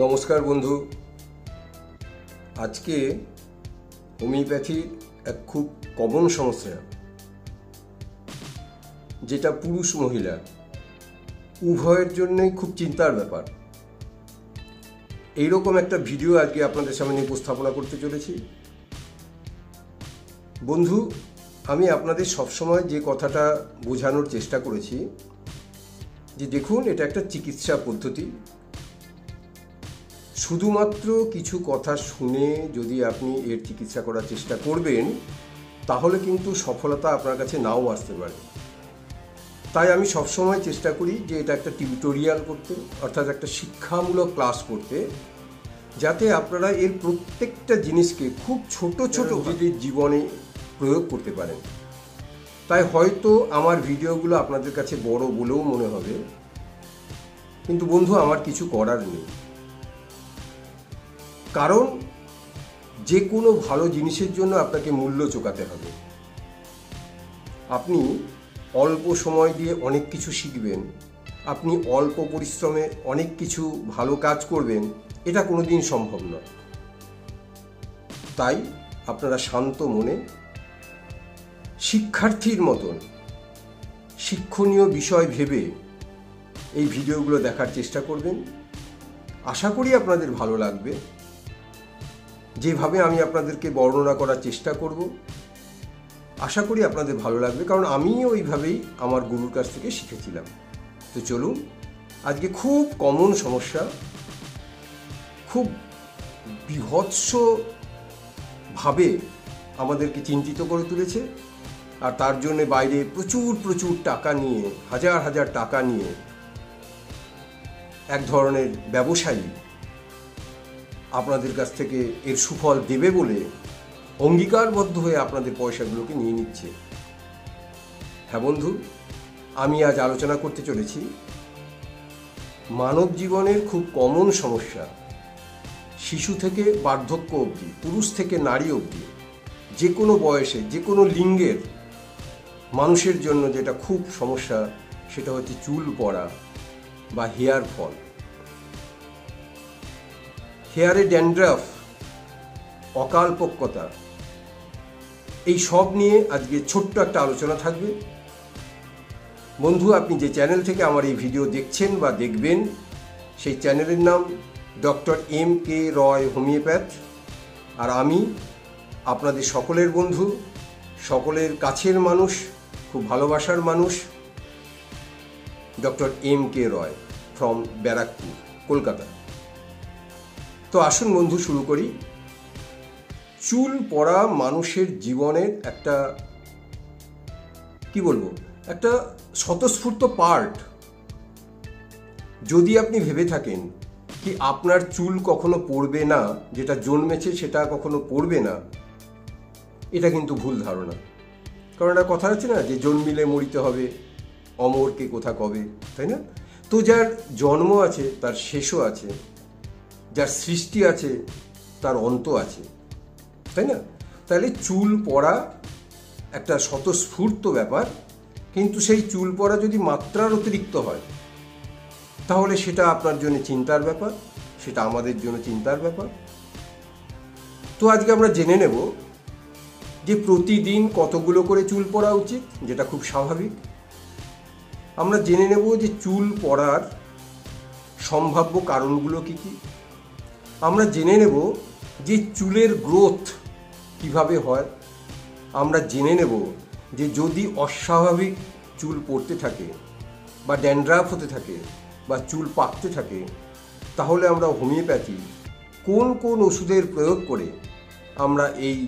নমস্কার বন্ধু। আজকে হোমিওপ্যাথির এক খুব কমন সমস্যা, যেটা পুরুষ মহিলা উভয়ের জন্যই খুব চিন্তার ব্যাপার। এইরকম একটা ভিডিও আজকে আপনাদের সামনে উপস্থাপনা করতে চলেছি। বন্ধু, আমি আপনাদের সবসময় যে কথাটা বোঝানোর চেষ্টা করেছি যে দেখুন, এটা একটা চিকিৎসা পদ্ধতি। শুধুমাত্র কিছু কথা শুনে যদি আপনি এর চিকিৎসা করার চেষ্টা করবেন, তাহলে কিন্তু সফলতা আপনার কাছে নাও আসতে পারে। তাই আমি সবসময় চেষ্টা করি যে এটা একটা টিউটোরিয়াল করতে, অর্থাৎ একটা শিক্ষামূলক ক্লাস করতে, যাতে আপনারা এর প্রত্যেকটা জিনিসকে খুব ছোট ছোট নিজেদের জীবনে প্রয়োগ করতে পারেন। তাই হয়তো আমার ভিডিওগুলো আপনাদের কাছে বড় বলেও মনে হবে, কিন্তু বন্ধু আমার কিছু করার নেই। কারণ যে কোনো ভালো জিনিসের জন্য আপনাকে মূল্য চোকাতে হবে। আপনি অল্প সময় দিয়ে অনেক কিছু শিখবেন, আপনি অল্প পরিশ্রমে অনেক কিছু ভালো কাজ করবেন, এটা কোনোদিন সম্ভব নয়। তাই আপনারা শান্ত মনে শিক্ষার্থীর মতন শিক্ষণীয় বিষয় ভেবে এই ভিডিওগুলো দেখার চেষ্টা করবেন। আশা করি আপনাদের ভালো লাগবে। যেভাবে আমি আপনাদেরকে বর্ণনা করার চেষ্টা করব, আশা করি আপনাদের ভালো লাগবে, কারণ আমিও ওইভাবেই আমার গুরুর কাছ থেকে শিখেছিলাম। তো চলুন, আজকে খুব কমন সমস্যা, খুব বীভৎসভাবে আমাদেরকে চিন্তিত করে তুলেছে। আর তার জন্য বাইরে প্রচুর টাকা নিয়ে, হাজার হাজার টাকা নিয়ে এক ধরনের ব্যবসায়ী আপনাদের কাছ থেকে এর সুফল দেবে বলে অঙ্গীকারবদ্ধ হয়ে আপনাদের পয়সাগুলোকে নিয়ে নিচ্ছে। হ্যাঁ বন্ধু, আমি আজ আলোচনা করতে চলেছি মানব জীবনের খুব কমন সমস্যা, শিশু থেকে বার্ধক্য অবধি, পুরুষ থেকে নারী অবধি, যে কোনো বয়সে, যে কোনো লিঙ্গের মানুষের জন্য যেটা খুব সমস্যা, সেটা হচ্ছে চুল পড়া বা হেয়ার ফল, হেয়ারে ড্যান্ড্রাফ, অকালপক্কতা, এই সব নিয়ে আজকে ছোট্ট একটা আলোচনা থাকবে। বন্ধু, আপনি যে চ্যানেল থেকে আমার এই ভিডিও দেখছেন বা দেখবেন, সেই চ্যানেলের নাম ডক্টর M.K. রয় হোমিওপ্যাথ। আর আমি আপনাদের সকলের বন্ধু, সকলের কাছের মানুষ, খুব ভালোবাসার মানুষ, doctor M.K. Roy from Barrackpore, Kolkata. তো আসুন বন্ধু, শুরু করি। চুল পড়া মানুষের জীবনের একটা, কি বলবো, একটা স্বতঃস্ফূর্ত পার্ট। যদি আপনি ভেবে থাকেন কি আপনার চুল কখনো পড়বে না, যেটা জন্মেছে সেটা কখনো পড়বে না, এটা কিন্তু ভুল ধারণা। কারণ একটা কথা আছে না, যে জন্মিলে মরিতে হবে, অমর কে কোথা কবে, তাই না? তো যার জন্ম আছে তার শেষও আছে, যার সৃষ্টি আছে তার অন্ত আছে, তাই না? তাহলে চুল পড়া একটা স্বতঃস্ফূর্ত ব্যাপার, কিন্তু সেই চুল পড়া যদি মাত্রার অতিরিক্ত হয়, তাহলে সেটা আপনার জন্য চিন্তার ব্যাপার, সেটা আমাদের জন্য চিন্তার ব্যাপার। তো আজকে আমরা জেনে নেব যে প্রতিদিন কতগুলো করে চুল পড়া উচিত, যেটা খুব স্বাভাবিক। আমরা জেনে নেব যে চুল পড়ার সম্ভাব্য কারণগুলো কী কী। আমরা জেনে নেব যে চুলের গ্রোথ কিভাবে হয়। আমরা জেনে নেব যে যদি অস্বাভাবিক চুল পড়তে থাকে বা ড্যান্ড্রাফ হতে থাকে বা চুল পাকতে থাকে, তাহলে আমরা হোমিওপ্যাথি কোন কোন ওষুধের প্রয়োগ করে আমরা এই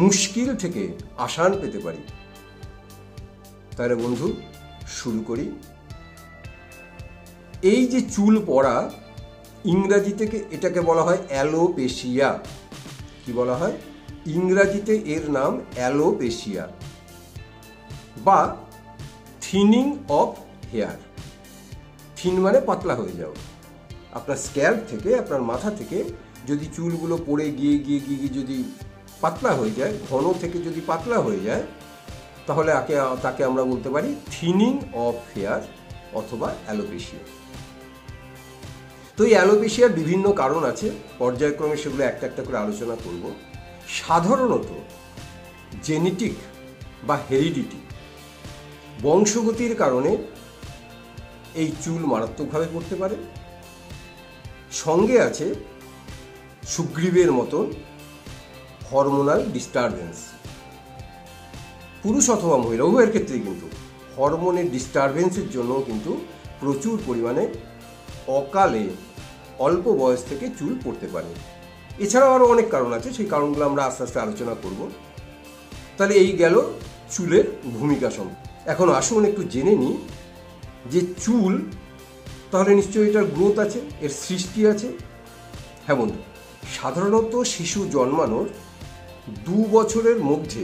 মুশকিল থেকে আসান পেতে পারি। তাহলে বন্ধু, শুরু করি। এই যে চুল পড়া, ইংরাজি থেকে এটাকে বলা হয় অ্যালোপেশিয়া। কি বলা হয়? ইংরাজিতে এর নাম অ্যালোপেশিয়া বা থিনিং অফ হেয়ার। থিন মানে পাতলা হয়ে যাও। আপনার স্ক্যাল্প থেকে, আপনার মাথা থেকে যদি চুলগুলো পড়ে গিয়ে গিয়ে গিয়ে যদি পাতলা হয়ে যায়, ঘন থেকে যদি পাতলা হয়ে যায়, তাহলে তাকে আমরা বলতে পারি থিনিং অফ হেয়ার অথবা অ্যালোপেশিয়া। তো এই অ্যালোপেশিয়ার বিভিন্ন কারণ আছে, পর্যায়ক্রমে সেগুলো একটা একটা করে আলোচনা করব। সাধারণত জেনেটিক বা হেরিডিটি, বংশগতির কারণে এই চুল মারাত্মকভাবে পড়তে পারে। সঙ্গে আছে সুগ্রীবের মতন হরমোনাল ডিস্টারবেন্স, পুরুষ অথবা মহিলা উভয়ের ক্ষেত্রেই কিন্তু হরমোনের ডিস্টারবেন্সের জন্য কিন্তু প্রচুর পরিমাণে অকালে অল্প বয়স থেকে চুল পড়তে পারে। এছাড়াও আরও অনেক কারণ আছে, সেই কারণগুলো আমরা আস্তে আস্তে আলোচনা করব। তাহলে এই গেল চুলের ভূমিকা সম্পর্কে। এখন আসুন একটু জেনে নিই যে চুল তাহলে নিশ্চয়ই এটার গ্রোথ আছে, এর সৃষ্টি আছে। হ্যাঁ বন্ধু, সাধারণত শিশু জন্মানোর 2 বছরের মধ্যে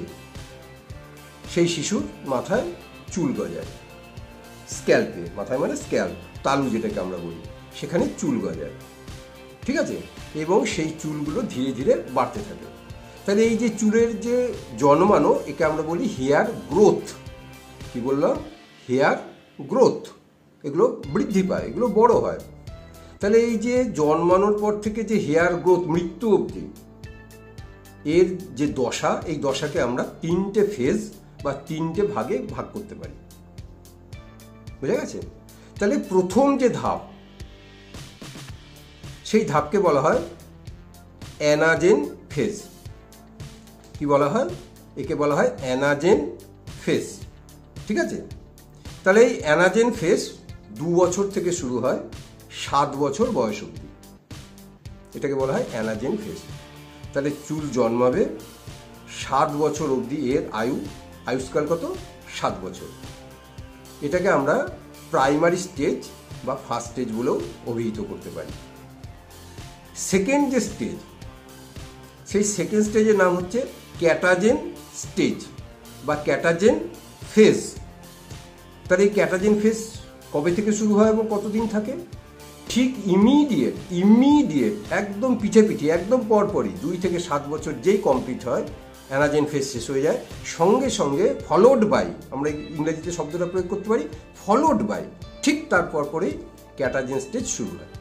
সেই শিশুর মাথায় চুল গজায়, স্ক্যাল্পে, মাথায় মানে স্ক্যাল্প, তালু যেটাকে আমরা বলি, সেখানে চুল গজায়, ঠিক আছে? এবং সেই চুলগুলো ধীরে ধীরে বাড়তে থাকে। তাহলে এই যে চুলের যে জন্মানো, একে আমরা বলি হেয়ার গ্রোথ। কি বললাম? Hair growth. এগুলো বৃদ্ধি পায়, এগুলো বড় হয়। তাহলে এই যে জন্মানোর পর থেকে যে হেয়ার গ্রোথ মৃত্যু অবধি এর যে দশা, এই দশাকে আমরা 3টে ফেজ বা 3টে ভাগে ভাগ করতে পারি। বুঝা গেছে? তাহলে প্রথম যে ধাপ, সেই ধাপকে বলা হয় অ্যানাজেন ফেজ। কি বলা হয়? একে বলা হয় অ্যানাজেন ফেজ, ঠিক আছে? তাহলে এই অ্যানাজেন ফেজ 2 বছর থেকে শুরু হয় 7 বছর বয়স অবধি, এটাকে বলা হয় অ্যানাজেন ফেজ। তাহলে চুল জন্মাবে 7 বছর অবধি, এর আয়ুষ্কাল কত? 7 বছর। এটাকে আমরা প্রাইমারি স্টেজ বা ফার্স্ট স্টেজ বলেও অভিহিত করতে পারি। সেকেন্ড যে স্টেজ, সেই সেকেন্ড স্টেজের নাম হচ্ছে ক্যাটাজেন স্টেজ বা ক্যাটাজেন ফেজ। তাহলে এই ক্যাটাজেন ফেজ কবে থেকে শুরু হয় এবং কতদিন থাকে? ঠিক ইমিডিয়েট একদম পিঠে একদম পরপরই 2 থেকে 7 বছর যেই কমপ্লিট হয়, অ্যানাজেন ফেজ শেষ হয়ে যায়, সঙ্গে সঙ্গে ফলোড বাই, আমরা ইংরেজিতে শব্দটা প্রয়োগ করতে পারি ফলোড বাই, ঠিক তার পরপরই ক্যাটাজেন স্টেজ শুরু হয়।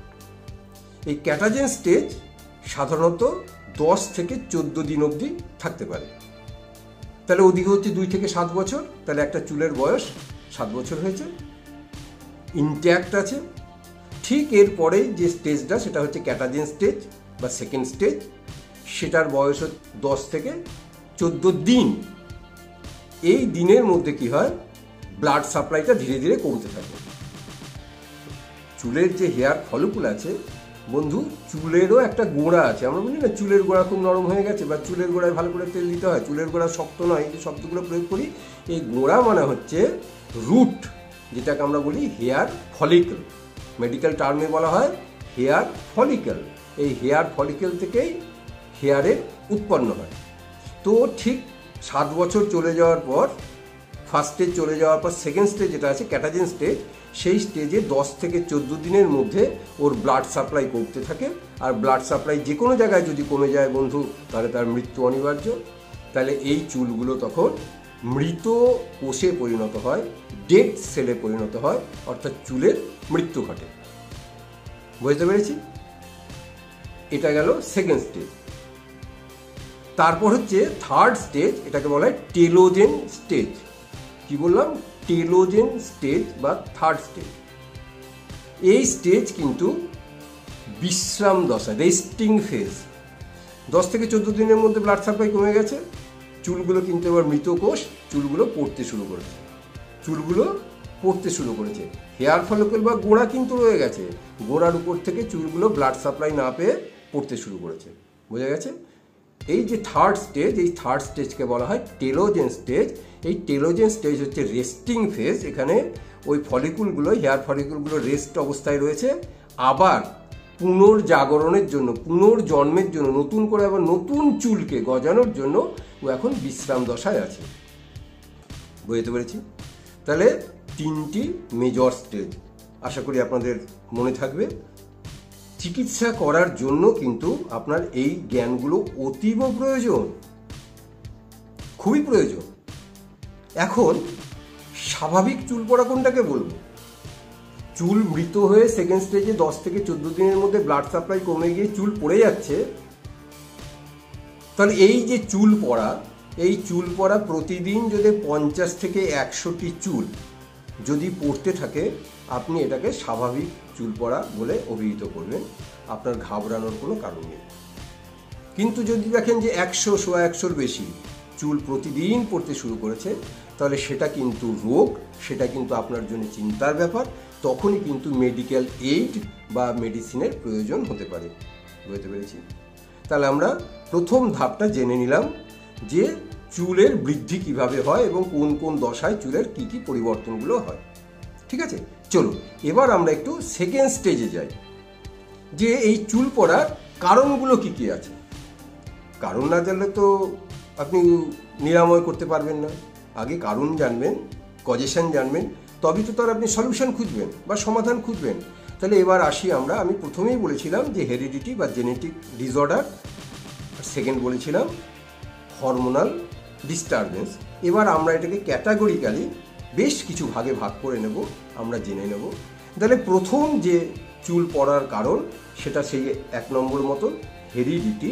এই ক্যাটাজেন স্টেজ সাধারণত 10 থেকে 14 দিন অবধি থাকতে পারে। তাহলে ওদিকে হচ্ছে 2 থেকে 7 বছর, তাহলে একটা চুলের বয়স 7 বছর হয়েছে, ইনট্যাক্ট আছে। ঠিক এরপরেই যে স্টেজটা, সেটা হচ্ছে ক্যাটাজেন স্টেজ বা সেকেন্ড স্টেজ, সেটার বয়স 10 থেকে 14 দিন। এই দিনের মধ্যে কি হয়? ব্লাড সাপ্লাইটা ধীরে ধীরে কমতে থাকে। চুলের যে হেয়ার ফলিকুল আছে বন্ধু, চুলেরও একটা গোড়া আছে। আমরা বলি না চুলের গোড়া খুব নরম হয়ে গেছে, বা চুলের গোড়ায় ভালো করে তেল দিতে হয়, চুলের গোড়া শক্ত নয়, এই যে শব্দগুলো প্রয়োগ করি, এই গোড়া মানে হচ্ছে রুট, যেটাকে আমরা বলি হেয়ার ফলিকল। মেডিকেল টার্মে বলা হয় হেয়ার ফলিকল। এই হেয়ার ফলিকল থেকেই হেয়ারের উৎপন্ন হয়। তো ঠিক 7 বছর চলে যাওয়ার পর, ফার্স্ট স্টেজ চলে যাওয়ার পর সেকেন্ড স্টেজ যেটা আছে ক্যাটাজেন স্টেজ, সেই স্টেজে 10 থেকে 14 দিনের মধ্যে ওর ব্লাড সাপ্লাই কমতে থাকে। আর ব্লাড সাপ্লাই যে কোনো জায়গায় যদি কমে যায় বন্ধু, তাহলে তার মৃত্যু অনিবার্য। তাহলে এই চুলগুলো তখন মৃত কোষে পরিণত হয়, ডেড সেলে পরিণত হয়, অর্থাৎ চুলের মৃত্যু ঘটে। বুঝতে পেরেছি? এটা গেল সেকেন্ড স্টেজ। তারপর হচ্ছে থার্ড স্টেজ, এটাকে বলা হয় টেলোজেন স্টেজ। কি বললাম? টেলোজেন স্টেজ বা থার্ড স্টেজ। এই স্টেজ কিন্তু বিশ্রাম দশা, রেস্টিং ফেজ। 10 থেকে 14 দিনের মধ্যে ব্লাড সাপ্লাই কমে গেছে, চুলগুলো কিন্তু এবার মৃত কোষ, চুলগুলো পড়তে শুরু করেছে। হেয়ার ফলিকল বা গোড়া কিন্তু রয়ে গেছে, গোড়ার উপর থেকে চুলগুলো ব্লাড সাপ্লাই না পেয়ে পড়তে শুরু করেছে। বোঝা গেছে? এই যে থার্ড স্টেজ, এই থার্ড স্টেজকে বলা হয় টেলোজেন স্টেজ। এই টেলোজেন স্টেজ হচ্ছে রেস্টিং ফেজ। এখানে ওই ফলিকুলগুলো, হেয়ার ফলিকুলগুলো রেস্ট অবস্থায় রয়েছে, আবার পুনর্জাগরণের জন্য, পুনর্জন্মের জন্য, নতুন করে আবার নতুন চুলকে গজানোর জন্য ও এখন বিশ্রাম দশায় আছে। বুঝতে পেরেছি? তাহলে 3টি মেজর স্টেজ, আশা করি আপনাদের মনে থাকবে। চিকিৎসা করার জন্য কিন্তু আপনার এই জ্ঞানগুলো অতীব প্রয়োজন, খুবই প্রয়োজন। এখন স্বাভাবিক চুল পড়া কোনটাকে বলবো? চুল মৃত হয়ে সেকেন্ড স্টেজে 10 থেকে 14 দিনের মধ্যে ব্লাড সাপ্লাই কমে গিয়ে চুল পড়ে যাচ্ছে, তাহলে এই যে চুল পড়া, এই চুল পড়া প্রতিদিন যদি 50 থেকে 100টি চুল যদি পড়তে থাকে, আপনি এটাকে স্বাভাবিক চুল পড়া বলে অভিহিত করবেন, আপনার ঘাবড়ানোর কোনো কারণ নেই। কিন্তু যদি দেখেন যে 100, 100-150-র বেশি চুল প্রতিদিন পড়তে শুরু করেছে, তাহলে সেটা কিন্তু রোগ, সেটা কিন্তু আপনার জন্য চিন্তার ব্যাপার। তখনই কিন্তু মেডিকেল এইড বা মেডিসিনের প্রয়োজন হতে পারে। বুঝতে পেরেছি? তাহলে আমরা প্রথম ধাপটা জেনে নিলাম যে চুলের বৃদ্ধি কিভাবে হয় এবং কোন কোন দশায় চুলের কি কি পরিবর্তনগুলো হয়। ঠিক আছে, চলুন এবার আমরা একটু সেকেন্ড স্টেজে যাই, যে এই চুল পড়ার কারণগুলো কি কি আছে। কারণ না জানলে তো আপনি নিরাময় করতে পারবেন না। আগে কারণ জানবেন, কজেশন জানবেন, তবেই তো তার আপনি সলিউশন খুঁজবেন বা সমাধান খুঁজবেন। তাহলে এবার আসি আমি প্রথমেই বলেছিলাম যে হেরিডিটি বা জেনেটিক ডিসঅর্ডার, সেকেন্ড বলেছিলাম হরমোনাল ডিস্টারবেন্স। এবার আমরা এটাকে ক্যাটাগরিক্যালি বেশ কিছু ভাগে ভাগ করে নেব, আমরা জেনে নেব। তাহলে প্রথম যে চুল পড়ার কারণ, সেটা সেই 1 নম্বর মতো হেরিডিটি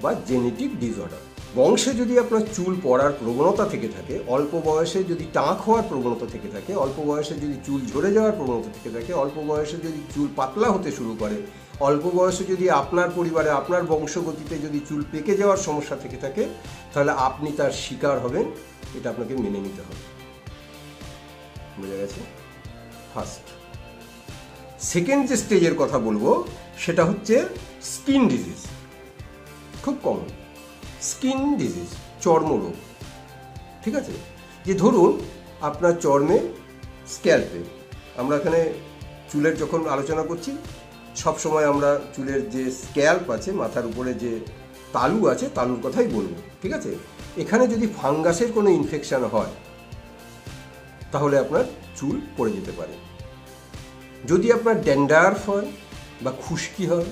বা জেনেটিক ডিসঅর্ডার। বংশে যদি আপনার চুল পড়ার প্রবণতা থেকে থাকে, অল্প বয়সে যদি টাক হওয়ার প্রবণতা থেকে থাকে, অল্প বয়সে যদি চুল ঝরে যাওয়ার প্রবণতা থেকে থাকে, অল্প বয়সে যদি চুল পাতলা হতে শুরু করে, অল্প বয়সে যদি আপনার পরিবারে আপনার বংশগতিতে যদি চুল পেকে যাওয়ার সমস্যা থেকে থাকে, তাহলে আপনি তার শিকার হবেন, এটা আপনাকে মেনে নিতে হবে। বোঝা গেছে? ফার্স্ট। সেকেন্ড যে স্টেজের কথা বলবো সেটা হচ্ছে স্কিন ডিজিজ। খুব কমন স্কিন ডিজিজ, চর্মরোগ। ঠিক আছে, যে ধরুন আপনার চর্মে, স্ক্যাল্পে, আমরা এখানে চুলের যখন আলোচনা করছি সবসময় আমরা চুলের যে স্ক্যাল্প আছে, মাথার উপরে যে তালু আছে, তালুর কথাই বলবো। ঠিক আছে, এখানে যদি ফাঙ্গাসের কোনো ইনফেকশন হয় তাহলে আপনার চুল পড়ে যেতে পারে। যদি আপনার ড্যান্ড্রাফ হয় বা খুশকি হয়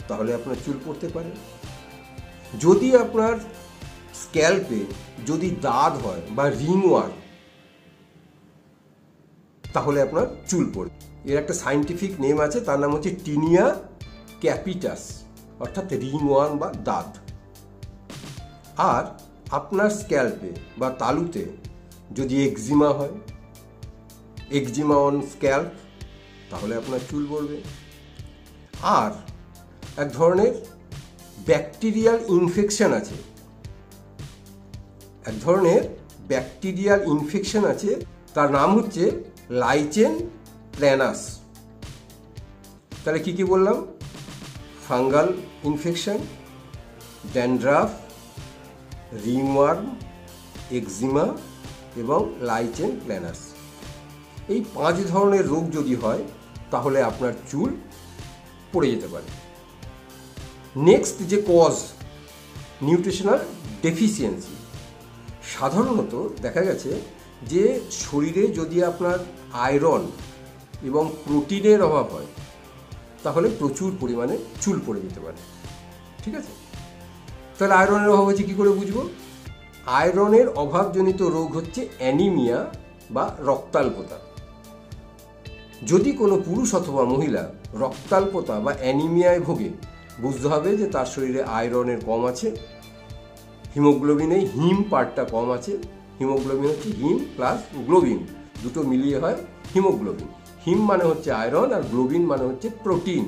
তাহলে আপনার চুল পড়তে পারে। যদি আপনার স্ক্যাল্পে যদি দাগ হয় বা রিংওয়ার্ম, তাহলে আপনার চুল পড়বে। এর একটা সায়েন্টিফিক নেম আছে, তার নাম হচ্ছে টিনিয়া ক্যাপিটাস, অর্থাৎ রিংওয়ার্ম বা দাগ। আর আপনার স্ক্যাল্পে বা তালুতে যদি এক্সিমা হয়, এক্সিমা অন স্ক্যাল্প, তাহলে আপনার চুল পড়বে। আর এক ধরনের ব্যাকটেরিয়াল ইনফেকশন আছে, এক ধরনের ব্যাকটেরিয়াল ইনফেকশন আছে, তার নাম হচ্ছে লাইচেন প্ল্যানাস। তাহলে কি কি বললাম? ফাঙ্গাল ইনফেকশন, ড্যান্ড্রাফ, রিংওয়ার্ম, এক্সিমা এবং লাইচেন প্ল্যানাস। এই 5 ধরনের রোগ যদি হয় তাহলে আপনার চুল পড়ে যেতে পারে। নেক্সট যে কজ, নিউট্রিশনাল ডেফিসিয়েন্সি। সাধারণত দেখা গেছে যে শরীরে যদি আপনার আয়রন এবং প্রোটিনের অভাব হয় তাহলে প্রচুর পরিমাণে চুল পড়ে যেতে পারে। ঠিক আছে, তাহলে আয়রনের অভাব হচ্ছে কী করে বুঝবো? আয়রনের অভাবজনিত রোগ হচ্ছে অ্যানিমিয়া বা রক্তাল্পতা। যদি কোনো পুরুষ অথবা মহিলা রক্তাল্পতা বা অ্যানিমিয়ায় ভোগে, বুঝতে হবে যে তার শরীরে আয়রনের কম আছে, হিমোগ্লোবিনে হিম পার্টটা কম আছে। হিমোগ্লোবিন হচ্ছে হিম প্লাস গ্লোবিন, দুটো মিলিয়ে হয় হিমোগ্লোবিন। হিম মানে হচ্ছে আয়রন আর গ্লোবিন মানে হচ্ছে প্রোটিন।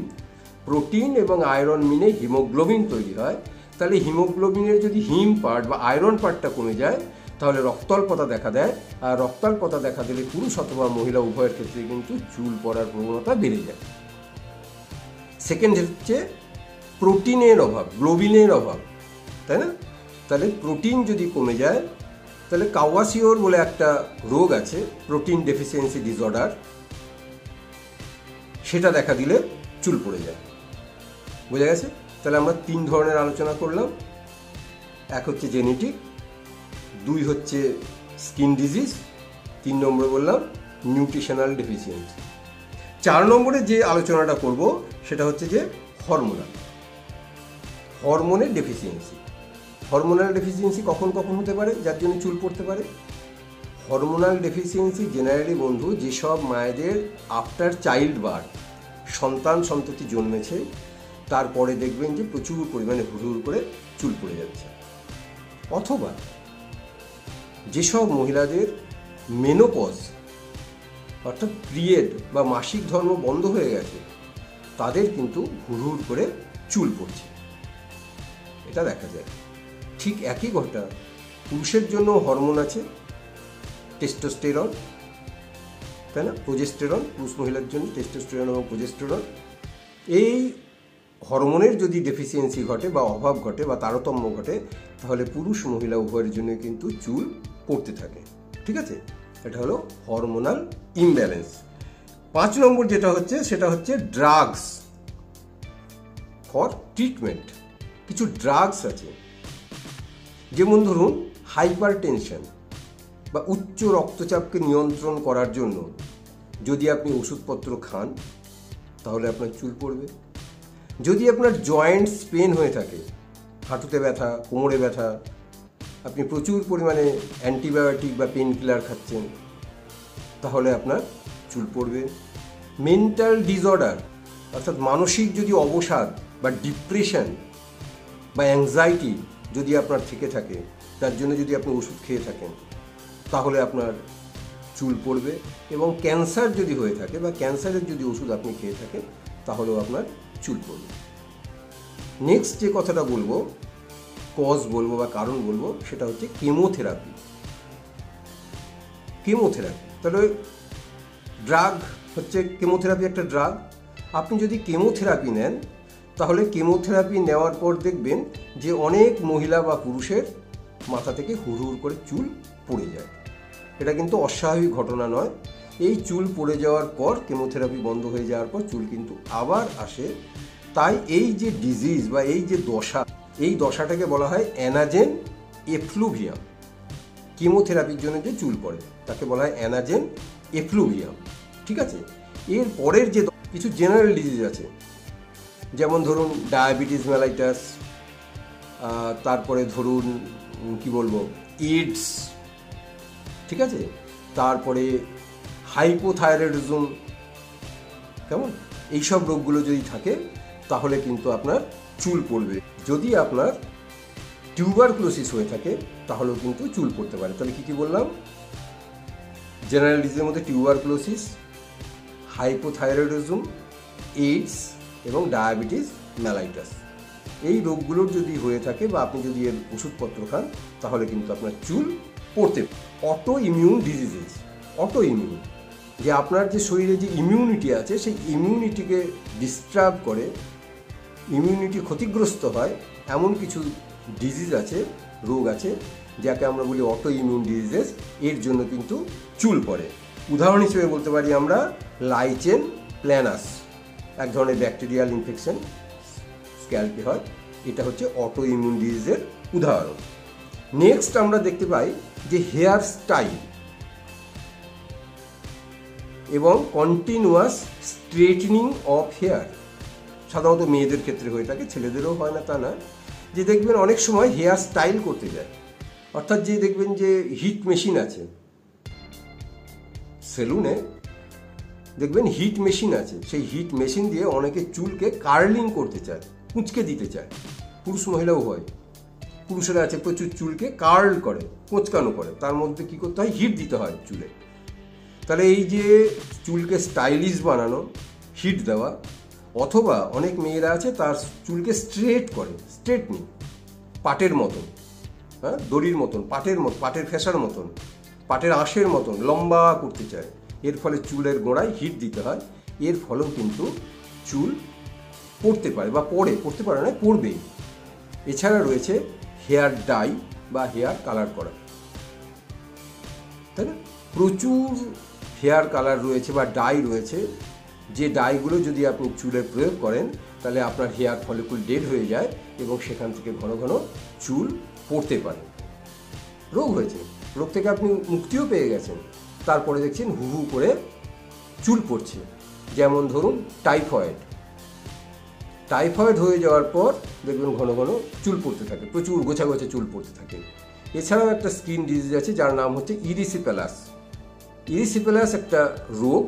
প্রোটিন এবং আয়রন মিলে হিমোগ্লোবিন তৈরি হয়। তাহলে হিমোগ্লোবিনের যদি হিম পার্ট বা আয়রন পার্টটা কমে যায় তাহলে রক্তাল্পতা দেখা দেয়, আর রক্তাল্পতা দেখা দিলে পুরুষ অথবা মহিলা উভয়ের ক্ষেত্রে কিন্তু চুল পড়ার প্রবণতা বেড়ে যায়। সেকেন্ড হচ্ছে প্রোটিনের অভাব, গ্লোবিনের অভাব, তাই না? তাহলে প্রোটিন যদি কমে যায় তাহলে কাওয়াসিওর বলে একটা রোগ আছে, প্রোটিন ডেফিসিয়েন্সি ডিসঅর্ডার, সেটা দেখা দিলে চুল পড়ে যায়। বোঝা গেছে? তাহলে আমরা 3 ধরনের আলোচনা করলাম। এক হচ্ছে জেনেটিক, 2 হচ্ছে স্কিন ডিজিজ, 3 নম্বরে বললাম নিউট্রিশনাল ডেফিসিয়েন্সি। 4 নম্বরে যে আলোচনাটা করব সেটা হচ্ছে যে হরমোনের ডেফিসিয়েন্সি। হরমোনাল ডেফিসিয়েন্সি কখন কখন হতে পারে যার জন্য চুল পড়তে পারে? হরমোনাল ডেফিসিয়েন্সি জেনারেলি বন্ধু যেসব মায়েদের আফটার চাইল্ড বার্থ সন্তান সন্ততি জন্মেছে তারপরে দেখবেন যে প্রচুর পরিমাণে হুড় করে চুল পড়ে যাচ্ছে, অথবা যেসব মহিলাদের মেনোপজ অর্থাৎ পিরিয়ড বা মাসিক ধর্ম বন্ধ হয়ে গেছে তাদের কিন্তু হুড় করে চুল পড়ছে, এটা দেখা যায়। ঠিক একই ঘটনা পুরুষের জন্য হরমোন আছে, টেস্টোস্টেরন, তাই না, প্রোজেস্টেরন, পুরুষ মহিলার জন্য টেস্টোস্টেরন এবং প্রোজেস্টেরন। এই হরমোনের যদি ডেফিসিয়েন্সি ঘটে বা অভাব ঘটে বা তারতম্য ঘটে তাহলে পুরুষ মহিলা উভয়ের জন্য কিন্তু চুল পড়তে থাকে, ঠিক আছে। এটা হলো হরমোনাল ইমব্যালেন্স। 5 নম্বর যেটা হচ্ছে সেটা হচ্ছে ড্রাগস ফর ট্রিটমেন্ট। কিছু ড্রাগস আছে, যেমন ধরুন হাইপার টেনশন বা উচ্চ রক্তচাপকে নিয়ন্ত্রণ করার জন্য যদি আপনি ওষুধপত্র খান তাহলে আপনার চুল পড়বে। যদি আপনার জয়েন্টস পেন হয়ে থাকে, হাঁটুতে ব্যথা, কোমরে ব্যথা, আপনি প্রচুর পরিমাণে অ্যান্টিবায়োটিক বা পেন কিলার খাচ্ছেন তাহলে আপনার চুল পড়বে। মেন্টাল ডিসঅর্ডার অর্থাৎ মানসিক যদি অবসাদ বা ডিপ্রেশন বা অ্যাংজাইটি যদি আপনার থেকে থাকে, তার জন্য যদি আপনি ওষুধ খেয়ে থাকেন তাহলে আপনার চুল পড়বে। এবং ক্যান্সার যদি হয়ে থাকে বা ক্যান্সারের যদি ওষুধ আপনি খেয়ে থাকেন তাহলেও আপনার চুল পড়বে। নেক্সট যে কথাটা বলবো, কজ বলবো বা কারণ বলবো, সেটা হচ্ছে কেমোথেরাপি। কেমোথেরাপি তাহলে ড্রাগ হচ্ছে, কেমোথেরাপি একটা ড্রাগ। আপনি যদি কেমোথেরাপি নেন তাহলে কেমোথেরাপি নেওয়ার পর দেখবেন যে অনেক মহিলা বা পুরুষের মাথা থেকে হুড় করে চুল পড়ে যায়। এটা কিন্তু অস্বাভাবিক ঘটনা নয়। এই চুল পড়ে যাওয়ার পর, কেমোথেরাপি বন্ধ হয়ে যাওয়ার পর চুল কিন্তু আবার আসে। তাই এই যে ডিজিজ বা এই যে দশা, এই দশাটাকে বলা হয় অ্যানাজেন এফ্লুভিয়াম। কেমোথেরাপির জন্য যে চুল পড়ে তাকে বলা হয় অ্যানাজেন এফ্লুভিয়াম, ঠিক আছে। এর পরের যে কিছু জেনারেল ডিজিজ আছে, যেমন ধরুন ডায়াবেটিস মেলাইটাস, তারপরে ধরুন কি বলবো এইডস, ঠিক আছে, তারপরে হাইপোথাইরয়েডিজম, কেমন, এইসব রোগগুলো যদি থাকে তাহলে কিন্তু আপনার চুল পড়বে। যদি আপনার টিউবারকুলোসিস হয়ে থাকে তাহলেও কিন্তু চুল পড়তে পারে। তাহলে কী কী বললাম? জেনারেল ডিজিজের মধ্যে টিউবারকুলোসিস, হাইপোথাইরয়েডিজম, এইডস এবং ডায়াবেটিস মেলাইটাস, এই রোগগুলোর যদি হয়ে থাকে বা আপনি যদি এর ওষুধপত্র খান তাহলে কিন্তু আপনার চুল পড়তে পারে। Auto immune diseases, auto immune, যে আপনার যে শরীরে যে ইমিউনিটি আছে সেই ইমিউনিটিকে ডিস্টার্ব করে, ইমিউনিটি ক্ষতিগ্রস্ত হয়, এমন কিছু ডিজিজ আছে, রোগ আছে যাকে আমরা বলি অটো ইমিউন ডিজিজেস। এর জন্য কিন্তু চুল পড়ে। উদাহরণ হিসেবে বলতে পারি আমরা লাইচেন প্ল্যানাস, এক ধরনের ব্যাকটেরিয়াল ইনফেকশন স্ক্যাল্পে হয়, এটা হচ্ছে অটো ইমিউন ডিজিজের উদাহরণ। নেক্সট আমরা দেখতে পাই যে হেয়ার স্টাইল এবং কন্টিনিউয়াস স্ট্রেটনিং অফ হেয়ার, সাধারণত মেয়েদের ক্ষেত্রে হয়ে থাকে, ছেলেদেরও হয় না তা না। যে দেখবেন অনেক সময় হেয়ার স্টাইল করতে যায়, অর্থাৎ যে দেখবেন যে হিট মেশিন আছে সেলুনে, দেখবেন হিট মেশিন আছে, সেই হিট মেশিন দিয়ে অনেকে চুলকে কার্লিং করতে চায়, কুঁচকে দিতে চায়, পুরুষ মহিলাও হয়। পুরুষেরা আছে প্রচুর চুলকে কার্ল করে, কোঁচকানো করে, তার মধ্যে কি করতে হয়, হিট দিতে হয় চুলে। তাহলে এই যে চুলকে স্টাইলিশ বানানো, হিট দেওয়া, অথবা অনেক মেয়েরা আছে তার চুলকে স্ট্রেট করে, স্ট্রেটনিং, পাটের মতন, হ্যাঁ, দড়ির মতন, পাটের ফেসার মতন, পাটের আঁশের মতন লম্বা করতে চায়। এর ফলে চুলের গোড়ায় হিট দিতে হয়, এর ফলেও কিন্তু চুল পড়তে পারে বা পড়তে পারে না, পড়বেই। এছাড়া রয়েছে হেয়ার ডাই বা হেয়ার কালার করা, তাই না, প্রচুর হেয়ার কালার রয়েছে বা ডাই রয়েছে, যে ডাইগুলো যদি আপনি চুলে প্রয়োগ করেন তাহলে আপনার হেয়ার ফলিকুল ডেড হয়ে যায় এবং সেখান থেকে ঘন ঘন চুল পড়তে পারে। রোগ হয়েছে, রোগ থেকে আপনি মুক্তিও পেয়ে গেছেন, তারপরে দেখছেন হু হু করে চুল পড়ছে। যেমন ধরুন টাইফয়েড হয়ে যাওয়ার পর দেখবেন ঘন ঘন চুল পড়তে থাকে, প্রচুর গোছা গোছা চুল পড়তে থাকে। এছাড়াও একটা স্কিন ডিজিজ আছে যার নাম হচ্ছে ইরিসিপেলাস। ইরিসিপেলাস একটা রোগ,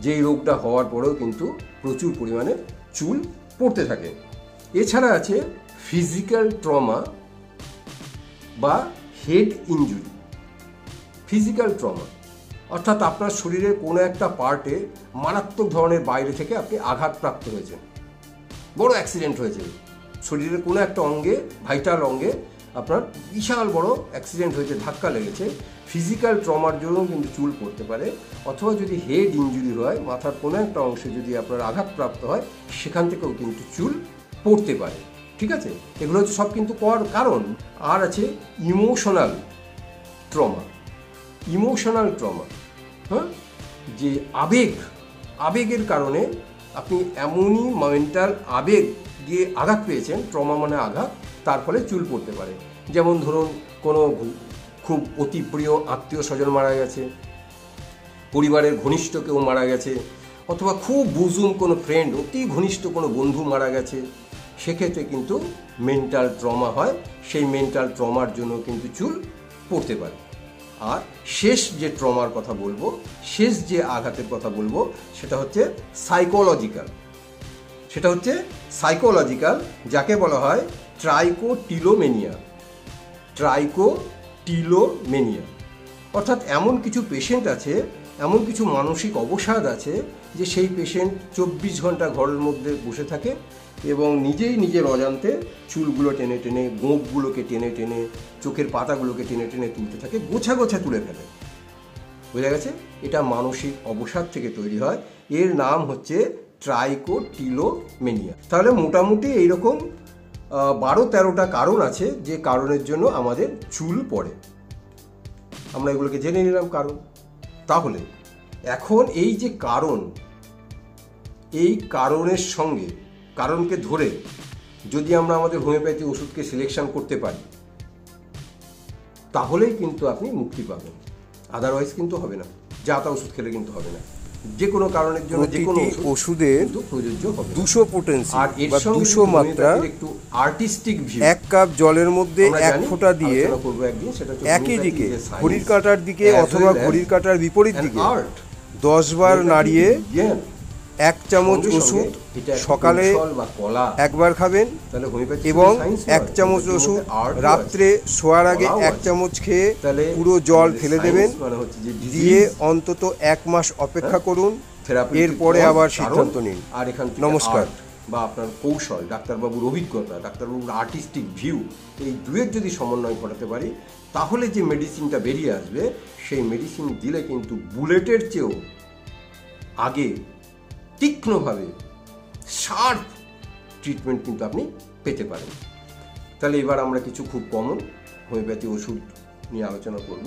যেই রোগটা হওয়ার পরেও কিন্তু প্রচুর পরিমাণে চুল পড়তে থাকে। এছাড়া আছে ফিজিক্যাল ট্রমা বা হেড ইনজুরি। ফিজিক্যাল ট্রমা অর্থাৎ আপনার শরীরের কোনো একটা পার্টে মারাত্মক ধরনের বাইরে থেকে আপনি আঘাতপ্রাপ্ত হয়েছেন, বড় অ্যাক্সিডেন্ট হয়েছে, শরীরের কোনো একটা অঙ্গে, ভাইটাল অঙ্গে আপনার বিশাল বড় অ্যাক্সিডেন্ট হয়েছে, ধাক্কা লেগেছে। ফিজিক্যাল ট্রমার জন্য কিন্তু চুল পড়তে পারে। অথবা যদি হেড ইনজুরি হয়, মাথার কোনো একটা অংশে যদি আপনার আঘাতপ্রাপ্ত হয়, সেখান থেকেও কিন্তু চুল পড়তে পারে। ঠিক আছে, এগুলো হচ্ছে সব কিন্তু কারণ। আর আছে ইমোশনাল ট্রমা। ইমোশনাল ট্রমা, হ্যাঁ, যে আবেগের কারণে আপনি এমনই মেন্টাল আবেগ দিয়ে আঘাত পেয়েছেন, ট্রমা মানে আঘাত, তার ফলে চুল পড়তে পারে। যেমন ধরুন কোনো খুব অতি প্রিয় আত্মীয় স্বজন মারা গেছে, পরিবারের ঘনিষ্ঠ কেউ মারা গেছে, অথবা খুব বুজুম কোনো ফ্রেন্ড, অতি ঘনিষ্ঠ কোনো বন্ধু মারা গেছে, সেক্ষেত্রে কিন্তু মেন্টাল ট্রমা হয়। সেই মেন্টাল ট্রমার জন্য কিন্তু চুল পড়তে পারে। আর শেষ যে ট্রমার কথা বলবো, শেষ যে আঘাতের কথা বলবো, সেটা হচ্ছে সাইকোলজিক্যাল, যাকে বলা হয় ট্রাইকোটিলোমেনিয়া। অর্থাৎ এমন কিছু পেশেন্ট আছে, এমন কিছু মানসিক অবসাদ আছে যে সেই পেশেন্ট 24 ঘন্টা ঘরের মধ্যে বসে থাকে এবং নিজের অজান্তে চুলগুলো টেনে টেনে, গোঁপগুলোকে টেনে টেনে, চোখের পাতাগুলোকে টেনে টেনে তুলতে থাকে, গোছা তুলে ফেলে। বোঝা গেছে? এটা মানসিক অবসাদ থেকে তৈরি হয়। এর নাম হচ্ছে ট্রাইকোটিলোমেনিয়া। তাহলে মোটামুটি এইরকম 12-13টা কারণ আছে যে কারণের জন্য আমাদের চুল পড়ে। আমরা এগুলোকে জেনে নিলাম কারণ। তাহলে এখন এই যে কারণ, এই কারণের সঙ্গে, কারণকে ধরে যদি আমরা আমাদের হোমিওপ্যাথি ওষুধকে সিলেকশন করতে পারি, তাহলেই কিন্তু আপনি মুক্তি পাবেন। আদারওয়াইজ কিন্তু হবে না, যা তা ওষুধ খেলে কিন্তু হবে না। যে কোনো কারণের জন্য যে কোনো ওষুধের কিন্তু প্রযোজ্য হবে 200 পোটেন্সি আর এর বা সঙ্গে 200 মাত্রা একটু আর্টিস্টিক ভিউ। 1 কাপ জলের মধ্যে 1 ফোঁটা দিয়ে একই দিকে, ঘড়ির কাঁটার দিকে অথবা ঘড়ির কাঁটার বিপরীত দিকে 10 বার নাড়িয়ে 1 চামচ ওষুধ সকালে একবার খাবেন এবং 1 চামচ ওষুধ রাত্রে শোয়ার আগে 1 চামচ খেয়ে পুরো জল ফেলে দেবেন। দিয়ে অন্তত 1 মাস অপেক্ষা করুন, এরপরে আবার সিদ্ধান্ত নিন। আর এখান থেকে নমস্কার বা আপনার কৌশল, ডাক্তারবাবুর অভিজ্ঞতা, ডাক্তারবাবুর আর্টিস্টিক ভিউ, এই দুয়ের যদি সমন্বয় ঘটাতে পারি, তাহলে যে মেডিসিনটা বেরিয়ে আসবে, সেই মেডিসিন দিলে কিন্তু বুলেটের চেয়েও আগে তীক্ষ্ণভাবে শার্প ট্রিটমেন্ট কিন্তু আপনি পেতে পারেন। তাহলে এবার আমরা কিছু খুব কমন হোমিওপ্যাথি ওষুধ নিয়ে আলোচনা করব।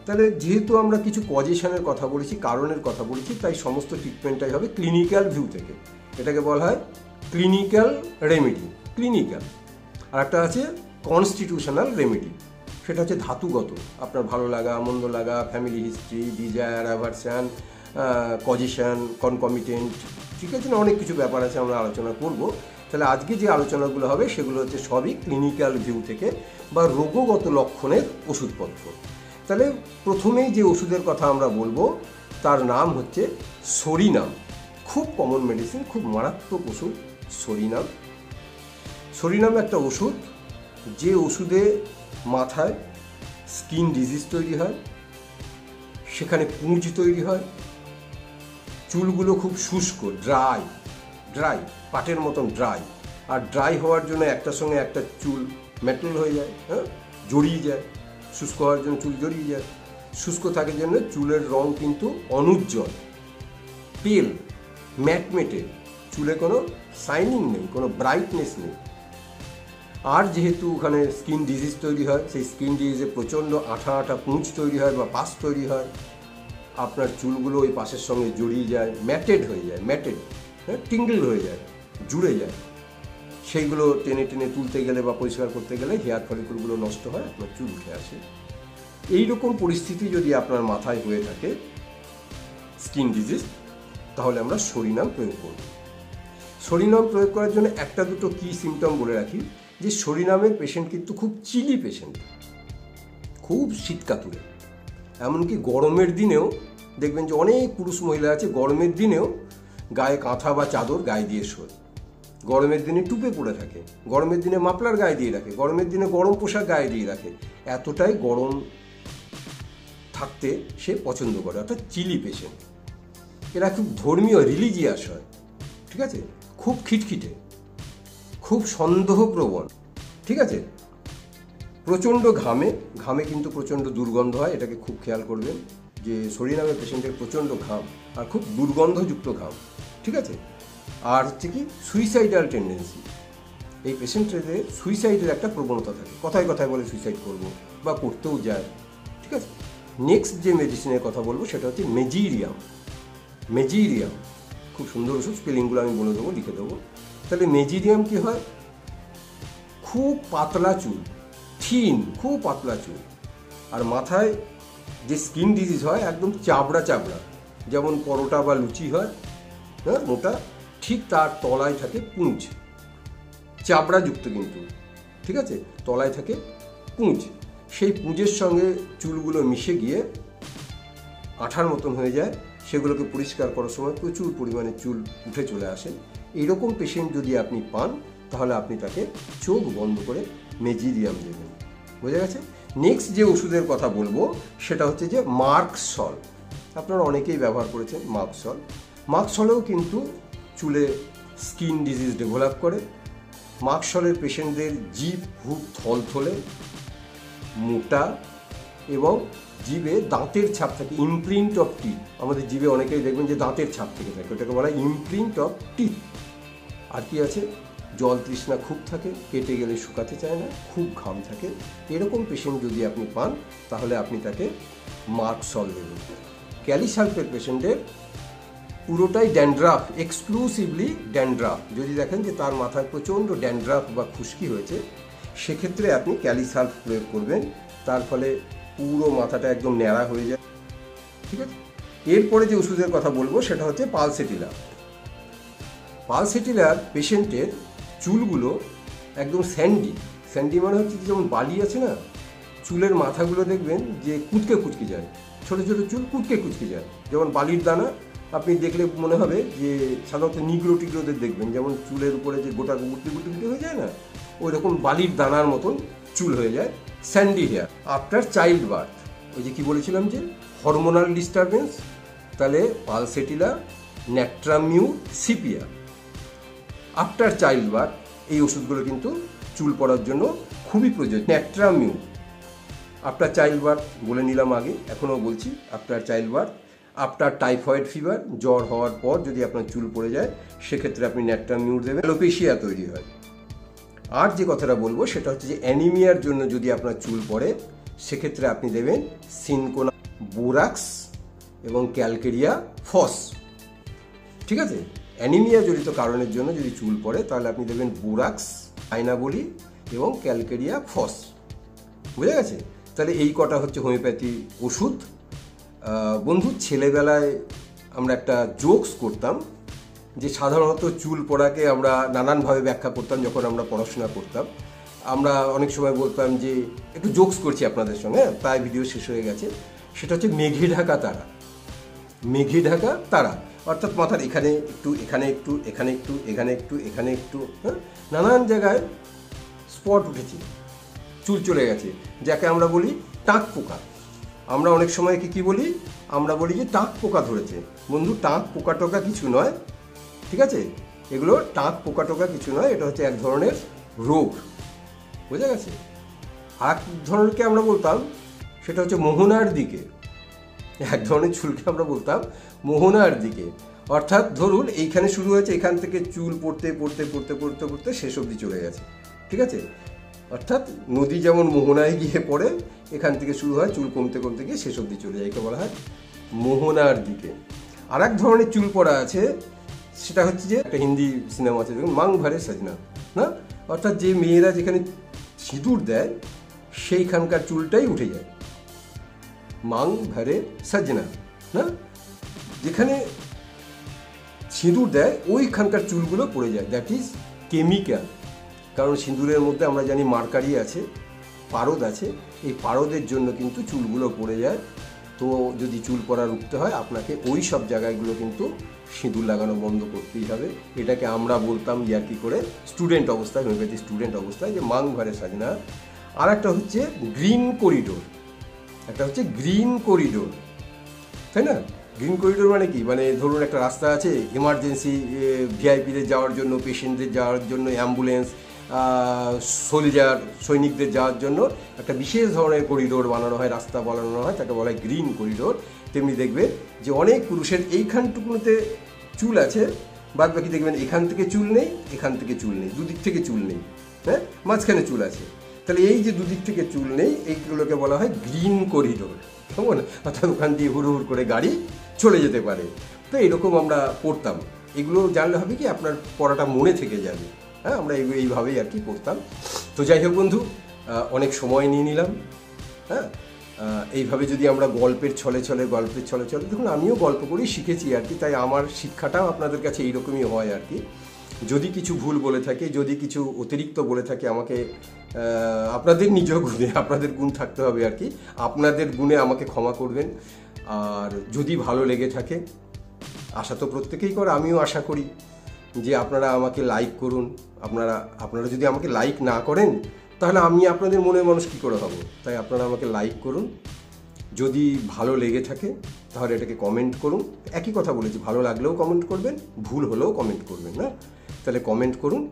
তাহলে যেহেতু আমরা কিছু কজেশনের কথা বলেছি, কারণের কথা বলেছি, তাই সমস্ত ট্রিটমেন্টটাই হবে ক্লিনিক্যাল ভিউ থেকে। এটাকে বলা হয় ক্লিনিক্যাল রেমেডি। ক্লিনিক্যাল। আর একটা আছে কনস্টিটিউশনাল রেমেডি, সেটা হচ্ছে ধাতুগত, আপনার ভালো লাগা, মন্দ লাগা, family history, desire, aversion, causation, concomitant, ঠিক আছে না, অনেক কিছু ব্যাপার আছে, আমরা আলোচনা করব। তাহলে আজকে যে আলোচনাগুলো হবে সেগুলো হচ্ছে সবই ক্লিনিক্যাল ভিউ থেকে বা রোগগত লক্ষণের ওষুধপত্র। তাহলে প্রথমেই যে ওষুধের কথা আমরা বলবো তার নাম হচ্ছে সরিনাম। খুব কমন মেডিসিন, খুব মারাত্মক ওষুধ সরিনাম। সরিনাম একটা ওষুধ, যে ওষুধে মাথায় স্কিন ডিজিজ তৈরি হয়, সেখানে পুঁজ তৈরি হয়, চুলগুলো খুব শুষ্ক, ড্রাই, পাটের মতন ড্রাই। আর ড্রাই হওয়ার জন্য একটার সঙ্গে একটা চুল মেটাল হয়ে যায়, হ্যাঁ, জড়িয়ে যায়। শুষ্ক হওয়ার জন্য চুল জড়িয়ে যায়। শুষ্ক থাকার জন্য চুলের রং কিন্তু অনুজ্জ্বল, পেল, ম্যাটমেটে, চুলে কোনো শাইনিং নেই, কোনো ব্রাইটনেস নেই। আর যেহেতু ওখানে স্কিন ডিজিজ তৈরি হয়, সেই স্কিন ডিজিজে প্রচণ্ড আঠা পুঁজ তৈরি হয় বা পাস তৈরি হয়। আপনার চুলগুলো ওই পাশের সঙ্গে জড়িয়ে যায়, ম্যাটেড হয়ে যায়, হ্যাঁ, টিঙ্গল হয়ে যায়, জুড়ে যায়। সেইগুলো টেনে টেনে তুলতে গেলে বা পরিষ্কার করতে গেলে হেয়ার ফলিকুলগুলো নষ্ট হয়, আপনার চুল উঠে আসে। এইরকম পরিস্থিতি যদি আপনার মাথায় হয়ে থাকে, স্কিন ডিজিজ, তাহলে আমরা সরিনাম প্রয়োগ করব। সরিনাম প্রয়োগ করার জন্য একটা দুটো কি সিমটম বলে রাখি। যে সরিনামের পেশেন্ট কিন্তু খুব চিলি পেশেন্ট, খুব শীতকাতুরে। এমনকি গরমের দিনেও দেখবেন যে অনেক পুরুষ মহিলা আছে গরমের দিনেও গায়ে কাঁথা বা চাদর গায়ে দিয়ে শোয়, গরমের দিনে টুপে পড়ে থাকে, গরমের দিনে মাফলার গায়ে দিয়ে রাখে, গরমের দিনে গরম পোশাক গায়ে দিয়ে রাখে, এতটাই গরম থাকতে সে পছন্দ করে, অর্থাৎ চিলি পেশেন্ট। এরা খুব ধর্মীয়, রিলিজিয়াস হয়, ঠিক আছে, খুব খিটখিটে, খুব সন্দেহপ্রবণ, ঠিক আছে, প্রচণ্ড ঘামে, ঘামে কিন্তু প্রচণ্ড দুর্গন্ধ হয়, এটাকে খুব খেয়াল করবেন যে সরিনামের পেশেন্টের প্রচণ্ড ঘাম আর খুব দুর্গন্ধযুক্ত ঘাম, ঠিক আছে। আর হচ্ছে কি সুইসাইডাল টেন্ডেন্সি, এই পেশেন্টদের সুইসাইডের একটা প্রবণতা থাকে, কথায় কথায় বলে সুইসাইড করব বা করতেও যায়, ঠিক আছে। নেক্সট যে মেডিসিনের কথা বলবো সেটা হচ্ছে মেজিরিয়াম। মেজিরিয়াম খুব সুন্দর ওষুধ, স্পেলিংগুলো আমি বলে দেবো, লিখে দেবো। তাহলে মেজিরিয়াম কি হয়, খুব পাতলা চুল, থিন, খুব পাতলা চুল, আর মাথায় যে স্কিন ডিজিজ হয় একদম চাবড়া চাবড়া, যেমন পরোটা বা লুচি হয়, হ্যাঁ, মোটা, ঠিক তার তলায় থাকে পুঁজ, চাবড়াযুক্ত কিন্তু, ঠিক আছে, তলায় থাকে পুঁজ, সেই পুঁজের সঙ্গে চুলগুলো মিশে গিয়ে আঠার মতন হয়ে যায়, সেগুলোকে পরিষ্কার করার সময় প্রচুর পরিমাণে চুল উঠে চলে আসে। এইরকম পেশেন্ট যদি আপনি পান তাহলে আপনি তাকে চোখ বন্ধ করে মেজিরিয়াম দেবেন, বোঝা গেছে। নেক্সট যে ওষুধের কথা বলবো সেটা হচ্ছে যে মার্কসল। আপনারা অনেকেই ব্যবহার করেছেন মার্কসল। মার্কসলেও কিন্তু চুলে স্কিন ডিজিজ ডেভেলপ করে। মার্কসলের পেশেন্টদের জিভ খুব থলথলে, মোটা এবং জিভে দাঁতের ছাপ থাকে, ইমপ্রিন্ট অফ টিথ। আমাদের জিভে অনেকেই দেখবেন যে দাঁতের ছাপ থেকে থাকে, ওটাকে বলা হয় ইমপ্রিন্ট অফ টিথ। আর কি আছে, জল তৃষ্ণা খুব থাকে, পেটে গেলে শুকাতে চায় না, খুব ঘাম থাকে। এরকম পেশেন্ট যদি আপনি পান তাহলে আপনি তাকে মার্কসল দেবেন। ক্যালিসালফেট পেশেন্টের পুরোটাই ড্যান্ড্রাফ, এক্সক্লুসিভলি ড্যান্ড্রাফ, যদি দেখেন যে তার মাথায় প্রচণ্ড ড্যান্ড্রাফ বা খুশকি হয়েছে, সেক্ষেত্রে আপনি ক্যালিসালফ প্রয়োগ করবেন, তার ফলে পুরো মাথাটা একদম ন্যাড়া হয়ে যায়, ঠিক আছে। এরপরে যে ওষুধের কথা বলবো সেটা হচ্ছে পালসেটিলা। পালসেটিলার পেশেন্টের চুলগুলো একদম স্যান্ডি, স্যান্ডি মানে হচ্ছে যেমন বালি আছে না, চুলের মাথাগুলো দেখবেন যে কুচকে কুচকে যায়, ছোটো ছোটো চুল কুচকে কুচকে যায়, যেমন বালির দানা। আপনি দেখলে মনে হবে যে সাধারণত নিগ্রো টিগ্রোদের দেখবেন যেমন চুলের উপরে যে গোটা গুটি গুটি গুটি হয়ে যায় না, ওই রকম বালির দানার মতন চুল হয়ে যায়, sandy hair. After child birth, ওই যে কি বলেছিলাম যে হরমোনাল ডিস্টারবেন্স, তাহলে pulsatilla, natrum mur, sepia, after child birth, এই ওষুধগুলো কিন্তু চুল পড়ার জন্য খুবই প্রয়োজন। ন্যাট্রামিউ আফটার চাইল্ড বার্থ বলে নিলাম আগে, এখনও বলছি, after child birth. After typhoid fever, জ্বর হওয়ার পর যদি আপনার চুল পড়ে যায় সেক্ষেত্রে আপনি ন্যাট্রামিউর দেবেন, অ্যালোপেশিয়া তৈরি হয়। আর যে কথাটা বলবো সেটা হচ্ছে যে অ্যানিমিয়ার জন্য যদি আপনার চুল পড়ে সেক্ষেত্রে আপনি দেবেন সিনকোনা, বোরাক্স এবং ক্যালকেরিয়া ফস, ঠিক আছে। অ্যানিমিয়া জড়িত কারণের জন্য যদি চুল পড়ে তাহলে আপনি দেবেন বোরাক্স, আয়নাবলি এবং ক্যালকেরিয়া ফস, বুঝে গেছে। তাহলে এই কটা হচ্ছে হোমিওপ্যাথি ওষুধ। বন্ধু, ছেলেবেলায় আমরা একটা জোকস করতাম যে সাধারণত চুল পড়াকে আমরা নানানভাবে ব্যাখ্যা করতাম যখন আমরা পড়াশোনা করতাম। আমরা অনেক সময় বলতাম যে, একটু জোকস করছি আপনাদের সঙ্গে, প্রায় ভিডিও শেষ হয়ে গেছে, সেটা হচ্ছে মেঘে ঢাকা তারা। মেঘে ঢাকা তারা অর্থাৎ মাথার এখানে একটু, এখানে একটু, এখানে একটু, এখানে একটু, এখানে একটু, হ্যাঁ, নানান জায়গায় স্পট উঠেছে, চুল চলে গেছে, যাকে আমরা বলি টাক পোকা। আমরা অনেক সময় কি বলি, আমরা বলি যে টাক পোকা ধরেছে। বন্ধু, টাক পোকা টোকা কিছু নয়, ঠিক আছে, এগুলো টাক পোকা টোকা কিছু নয়, এটা হচ্ছে এক ধরনের রোগ, বোঝা গেছে। আর এক ধরনেরকে আমরা বলতাম সেটা হচ্ছে মোহনার দিকে, এক ধরনের চুলকে আমরা বলতাম মোহনার দিকে, অর্থাৎ ধরুন এইখানে শুরু হয়েছে, এখান থেকে চুল পড়তে পড়তে পড়তে পড়তে পড়তে শেষ অবধি চলে গেছে, ঠিক আছে। অর্থাৎ নদী যেমন মোহনায় গিয়ে পড়ে, এখান থেকে শুরু হয়, চুল কমতে কমতে গিয়ে শেষ অবধি চলে যায়, একে বলা হয় মোহনার দিকে। আর এক ধরনের চুল পড়া আছে, সেটা হচ্ছে যে একটা হিন্দি সিনেমা আছে দেখুন, মাং ভারে সাজনা, না, অর্থাৎ যে মেয়েরা যেখানে সিঁদুর দেয় সেইখানকার চুলটাই উঠে যায়, মাং ভারে সাজনা, না, যেখানে সিঁদুর দেয় ওইখানকার চুলগুলো পড়ে যায়, দ্যাট ইজ কেমিক্যাল। কারণ সিঁদুরের মধ্যে আমরা জানি মার্কারি আছে, পারদ আছে, এই পারদের জন্য কিন্তু চুলগুলো পড়ে যায়। তো যদি চুল পড়া রুখতে হয় আপনাকে ওই সব জায়গাগুলো কিন্তু সিঁদুর লাগানো বন্ধ করতেই হবে। এটাকে আমরা বলতাম ইয়ার্কি করে স্টুডেন্ট অবস্থায়, হোমিওপ্যাথি স্টুডেন্ট অবস্থায়, যে মাং ঘরে সাজনা। আর একটা হচ্ছে গ্রিন করিডোর, একটা হচ্ছে গ্রিন করিডোর, তাই না? গ্রিন করিডোর মানে কি? মানে ধরুন একটা রাস্তা আছে, এমার্জেন্সি ভিআইপিদের যাওয়ার জন্য, পেশেন্টদের যাওয়ার জন্য, অ্যাম্বুলেন্স, সোলজার, সৈনিকদের যাওয়ার জন্য একটা বিশেষ ধরনের করিডোর বানানো হয়, রাস্তা বানানো হয়, তাকে বলা হয় গ্রিন করিডোর। তেমনি দেখবে যে অনেক পুরুষের এইখানটুকুতে চুল আছে, বাদ বাকি দেখবেন এখান থেকে চুল নেই, এখান থেকে চুল নেই, দুদিক থেকে চুল নেই, হ্যাঁ, মাঝখানে চুল আছে। তাহলে এই যে দুদিক থেকে চুল নেই, এইগুলোকে বলা হয় গ্রিন করিডোর, কেমন? অর্থাৎ ওখান দিয়ে হুড় হুড় করে গাড়ি চলে যেতে পারে। তো এরকম আমরা পড়তাম। এগুলো জানলে হবে কি আপনার পড়াটা মনে থেকে যাবে। হ্যাঁ, আমরা এইভাবেই আর কি পড়তাম। তো যাই হোক বন্ধু, অনেক সময় নিয়ে নিলাম। হ্যাঁ, এইভাবে যদি আমরা গল্পের ছলে ছলে দেখুন আমিও গল্প করেই শিখেছি আর কি, তাই আমার শিক্ষাটাও আপনাদের কাছে এইরকমই হয় আর কি। যদি কিছু ভুল বলে থাকে, যদি কিছু অতিরিক্ত বলে থাকে, আমাকে আপনাদের নিজ গুণে, আপনাদের গুণ থাকতে হবে আর কি, আপনাদের গুণে আমাকে ক্ষমা করবেন। আর যদি ভালো লেগে থাকে, আশা তো প্রত্যেকেই করে, আমিও আশা করি যে আপনারা আমাকে লাইক করুন। আপনারা যদি আমাকে লাইক না করেন তাহলে আমি আপনাদের মনের মানুষ কী করে হব? তাই আপনারা আমাকে লাইক করুন। যদি ভালো লেগে থাকে তাহলে এটাকে কমেন্ট করুন। একই কথা বলেছি, ভালো লাগলেও কমেন্ট করবেন, ভুল হলেও কমেন্ট করবেন, না? তাহলে কমেন্ট করুন।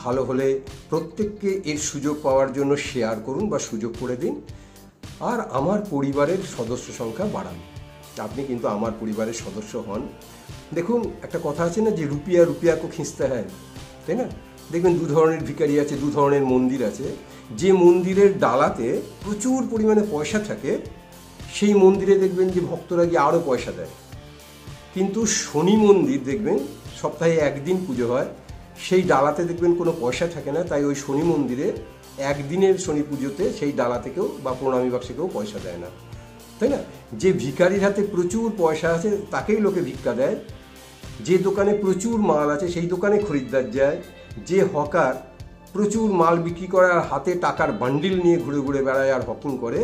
ভালো হলে প্রত্যেককে এর সুযোগ পাওয়ার জন্য শেয়ার করুন বা সুযোগ করে দিন। আর আমার পরিবারের সদস্য সংখ্যা বাড়ান। আপনি কিন্তু আমার পরিবারের সদস্য হন। দেখুন একটা কথা আছে না, যে রুপিয়া রুপিয়া কো খিঁচতে হয়, তাই না? দেখবেন দু ধরনের ভিখারি আছে, দু ধরনের মন্দির আছে। যে মন্দিরের ডালাতে প্রচুর পরিমাণে পয়সা থাকে সেই মন্দিরে দেখবেন যে ভক্তরা গিয়ে আরও পয়সা দেয়। কিন্তু শনি মন্দির দেখবেন সপ্তাহে একদিন পুজো হয়, সেই ডালাতে দেখবেন কোনো পয়সা থাকে না, তাই ওই শনি মন্দিরে একদিনের শনি পুজোতে সেই ডালা থেকেও বা প্রণামী বাক্সে কেউ পয়সা দেয় না, তাই না? যে ভিখারির হাতে প্রচুর পয়সা আছে তাকেই লোকে ভিক্ষা দেয়। যে দোকানে প্রচুর মাল আছে সেই দোকানে খরিদ্দার যায়। যে হকার প্রচুর মাল বিক্রি করে আর হাতে টাকার বান্ডিল নিয়ে ঘুরে ঘুরে বেড়ায় আর হকিং করে,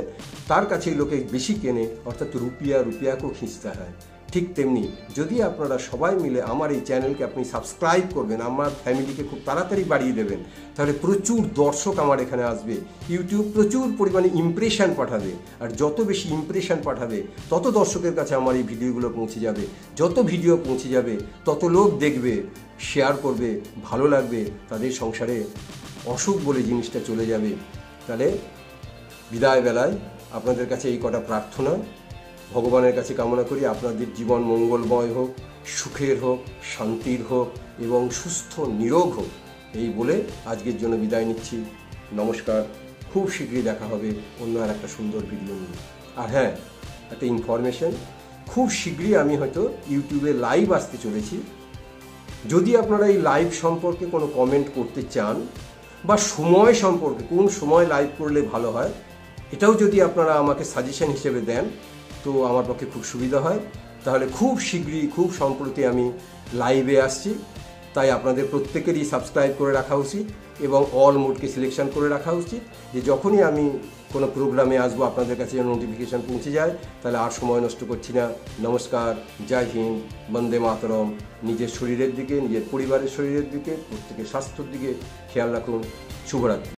তার কাছেই লোকে বেশি কেনে, অর্থাৎ রুপিয়া রুপিয়াকেও খিঁচতে হয়। ঠিক তেমনি যদি আপনারা সবাই মিলে আমার এই চ্যানেলকে আপনি সাবস্ক্রাইব করবেন, আমার ফ্যামিলিকে খুব তাড়াতাড়ি বাড়িয়ে দেবেন, তাহলে প্রচুর দর্শক আমার এখানে আসবে। ইউটিউব প্রচুর পরিমাণে ইমপ্রেশন পাঠাবে, আর যত বেশি ইমপ্রেশন পাঠাবে তত দর্শকের কাছে আমার এই ভিডিওগুলো পৌঁছে যাবে। যত ভিডিও পৌঁছে যাবে তত লোক দেখবে, শেয়ার করবে, ভালো লাগবে, তাদের সংসারে অসুখ বলে জিনিসটা চলে যাবে। তাহলে বিদায় বেলায় আপনাদের কাছে এই কটা প্রার্থনা, ভগবানের কাছে কামনা করি আপনাদের জীবন মঙ্গলময় হোক, সুখের হোক, শান্তির হোক এবং সুস্থ নিরোগ হোক। এই বলে আজকের জন্য বিদায় নিচ্ছি। নমস্কার। খুব শীঘ্রই দেখা হবে অন্য আর একটা সুন্দর ভিডিও নিয়ে। আর হ্যাঁ, একটা ইনফরমেশন, খুব শীঘ্রই আমি হয়তো ইউটিউবে লাইভ আসতে চলেছি। যদি আপনারা এই লাইভ সম্পর্কে কোনো কমেন্ট করতে চান বা সময় সম্পর্কে কোন সময় লাইভ করলে ভালো হয়, এটাও যদি আপনারা আমাকে সাজেশন হিসেবে দেন তো আমার পক্ষে খুব সুবিধা হয়। তাহলে খুব শীঘ্রই, খুব সম্প্রতি আমি লাইভে আসছি। তাই আপনাদের প্রত্যেকেরই সাবস্ক্রাইব করে রাখা উচিত এবং অল মোডকে সিলেকশন করে রাখা উচিত, যে যখনই আমি কোনো প্রোগ্রামে আসবো আপনাদের কাছে নোটিফিকেশান পৌঁছে যায়। তাহলে আর সময় নষ্ট করছি না। নমস্কার, জয় হিন্দ, বন্দে মাতরম। নিজের শরীরের দিকে, নিজের পরিবারের শরীরের দিকে, প্রত্যেকের স্বাস্থ্যের দিকে খেয়াল রাখুন। শুভরাত্রি।